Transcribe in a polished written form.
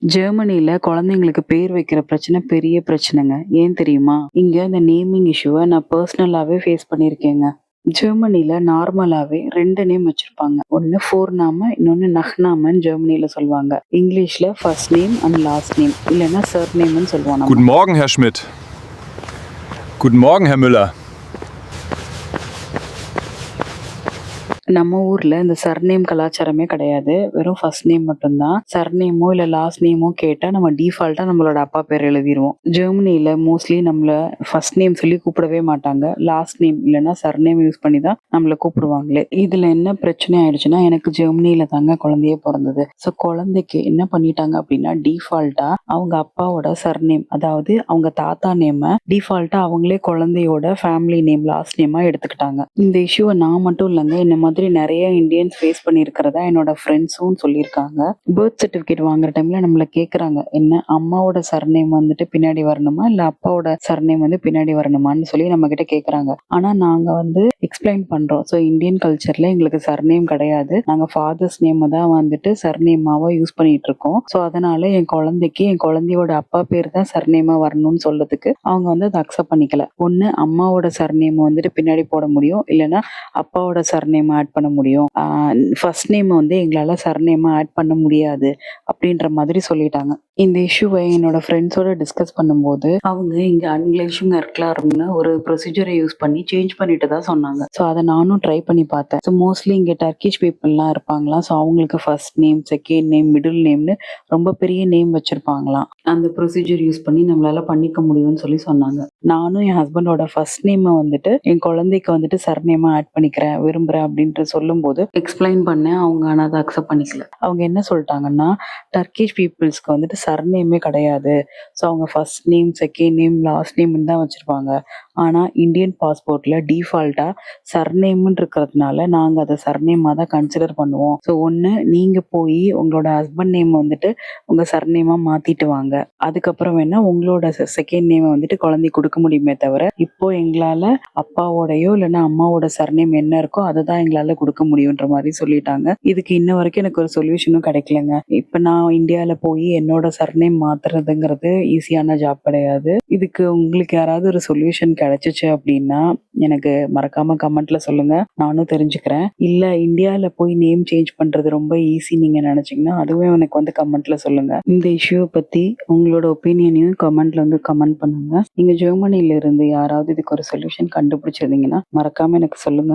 ஜெர்மனில குழந்தைங்களுக்கு பேர் வைக்கிற பிரச்சனை பெரிய பிரச்சனைங்க. ஏன் தெரியுமா? இங்க இந்த நேமிங் இஷ்யூவ நான் பர்சனலாவே ஃபேஸ் பண்ணியிருக்கேங்க. ஜெர்மனில நார்மலாவே 2 நேம் வச்சிருப்பாங்க. ஒண்ணு ஃபோர்நாம, இன்னொன்னு நஹ்நாமன்னு ஜெர்மனில சொல்லுவாங்க. இங்கிலீஷ்ல first name and last name இல்லன்னா சர்நேம்னு சொல்லுவோம் நம்ம. Guten Morgen, Herr Schmidt. Guten Morgen, Herr Müller. நம்ம ஊர்ல இந்த சர்நேம் கலாச்சாரமே கிடையாது. வெறும் ஃபர்ஸ்ட் நேம் மட்டும்தான். சர்நேமோ இல்ல லாஸ்ட் நேமோ கேட்டா நம்ம டிஃபால்ட்டா நம்மளோட அப்பா பேர் எழுதிருவோம். ஜெர்மனில மோஸ்ட்லி நம்மள ஃபர்ஸ்ட் நேம் சொல்லி கூப்பிடவே மாட்டாங்க. லாஸ்ட் நேம் இல்லன்னா சர்நேம் யூஸ் பண்ணி தான் நம்மள கூப்பிடுவாங்களே. இதுல என்ன பிரச்சனை ஆயிடுச்சுன்னா, எனக்கு ஜெர்மனில தாங்க குழந்தையே பிறந்தது. ஸோ குழந்தைக்கு என்ன பண்ணிட்டாங்க அப்படின்னா, டிஃபால்ட்டா அவங்க அப்பாவோட சர்நேம், அதாவது அவங்க தாத்தா நேம டிஃபால்ட்டா அவங்களே குழந்தையோட ஃபேமிலி நேம் லாஸ்ட் நேமா எடுத்துக்கிட்டாங்க. இந்த இஷ்யூவை நான் மட்டும் இல்லைங்க, இந்த மாதிரி நிறைய இந்தியன்ஸ் ஃபேஸ் பண்ணியிருக்கிறதா என்னோட ஃப்ரெண்ட்ஸும் சொல்லியிருக்காங்க. பர்த் சர்டிஃபிகேட் வாங்குற டைம்ல நம்மள கேட்குறாங்க, என்ன அம்மாவோட சர்நேம் வந்துட்டு பின்னாடி வரணுமா இல்லை அப்பாவோட சர்நேம் வந்து பின்னாடி வரணுமான்னு சொல்லி நம்ம கிட்ட கேட்குறாங்க. ஆனால் நாங்கள் வந்து எக்ஸ்பிளைன் பண்ணுறோம். ஸோ இந்தியன் கல்ச்சரில் எங்களுக்கு சர்நேம் கிடையாது, நாங்கள் ஃபாதர்ஸ் நேமை தான் வந்துட்டு சர்நேமாவாக யூஸ் பண்ணிட்டு இருக்கோம். ஸோ அதனால என் குழந்தைக்கு என் குழந்தையோட அப்பா பேர் தான் சர்நேமா வரணும்னு சொல்றதுக்கு அவங்க வந்து அதை அக்செப்ட் பண்ணிக்கல. ஒன்று அம்மாவோட சர்நேம் வந்துட்டு பின்னாடி போட முடியும், இல்லைன்னா அப்பாவோட சர்நேம் ஆட் பண்ண முடியும். ஃபர்ஸ்ட் நேம் வந்து எங்களால சர்நேமா ஆட் பண்ண முடியாது அப்படின்ற மாதிரி சொல்லிட்டாங்க. இந்த இஷ்யூவை என்னோட ஃப்ரெண்ட்ஸோட டிஸ்கஸ் பண்ணும்போது அவங்க இங்க அன்கிலேஷிங் எர்க்லார்னு ஒரு ப்ரொசீஜரை யூஸ் பண்ணி சேஞ்ச் பண்ணிட்டு தான் சொன்னாங்க. ஸோ அதை நானும் ட்ரை பண்ணி பார்த்தேன். ஸோ மோஸ்ட்லி இங்க டர்க்கிஷ் பீப்புள்லாம் இருப்பாங்களாம். ஸோ அவங்களுக்கு first name, second name, middle நேம்னு ரொம்ப பெரிய நேம் வச்சிருப்பாங்களாம். அந்த ப்ரொசீஜர் யூஸ் பண்ணி நம்மளால பண்ணிக்க முடியும்னு சொல்லி சொன்னாங்க. நானும் என் ஹஸ்பண்டோட ஃபர்ஸ்ட் நேமை வந்துட்டு என் குழந்தைக்கு வந்துட்டு சர்நேமா ஆட் பண்ணிக்கிறேன் விரும்புறேன் அப்படின்ட்டு சொல்லும்போது எக்ஸ்பிளைன் பண்ணேன். அவங்க ஆனால் அதை அக்செப்ட் பண்ணிக்கல. அவங்க என்ன சொல்லிட்டாங்கன்னா, டர்க்கிஷ் பீப்புள்ஸ்க்கு வந்துட்டு சர்நேமே கிடையாது. ஸோ அவங்க first name, second name, last நேம்னு தான் வச்சிருப்பாங்க. ஆனால் இந்தியன் பாஸ்போர்ட்ல டிஃபால்ட்டா சர்நேம்னு இருக்கிறதுனால நாங்கள் அதை சர்நேமாக தான் கன்சிடர் பண்ணுவோம். ஸோ ஒன்று நீங்கள் போய் உங்களோட ஹஸ்பண்ட் நேம் வந்துட்டு உங்கள் சர்நேமாக மாற்றிட்டு வாங்க. அதுக்கப்புறம் வேணா உங்களோட செகண்ட் நேமை வந்துட்டு குழந்தை கொடுக்க முடியுமே தவிர, இப்போ எங்களால் அப்பாவோடையோ இல்லைன்னா அம்மாவோட சர்நேம் என்ன இருக்கோ அதை தான் எங்களால் கொடுக்க முடியுன்ற மாதிரி சொல்லிட்டாங்க. இதுக்கு இன்ன வரைக்கும் எனக்கு ஒரு சொல்யூஷனும் கிடைக்கலங்க. இப்போ நான் இந்தியாவில் போய் என்னோட சர்நேம் மாத்துறதுங்கிறது ஈஸியான ஜாப் கிடையாது. இதுக்கு உங்களுக்கு யாராவது ஒரு சொல்யூஷன் கிடைச்சிச்சு அப்படின்னா எனக்கு மறக்காம கமெண்ட்ல சொல்லுங்க, நானும் தெரிஞ்சுக்கிறேன். இல்ல இந்தியால போய் நேம் சேஞ்ச் பண்றது ரொம்ப ஈஸி நீங்க நினைச்சீங்கன்னா அதுவும் எனக்கு வந்து கமெண்ட்ல சொல்லுங்க. இந்த இஷ்யூ பத்தி உங்களோட ஒப்பீனியனையும் கமெண்ட்ல வந்து கமெண்ட் பண்ணுங்க. நீங்க ஜெர்மனில இருந்து யாராவது இதுக்கு ஒரு சொல்யூஷன் கண்டுபிடிச்சிருந்தீங்கன்னா மறக்காம எனக்கு சொல்லுங்க.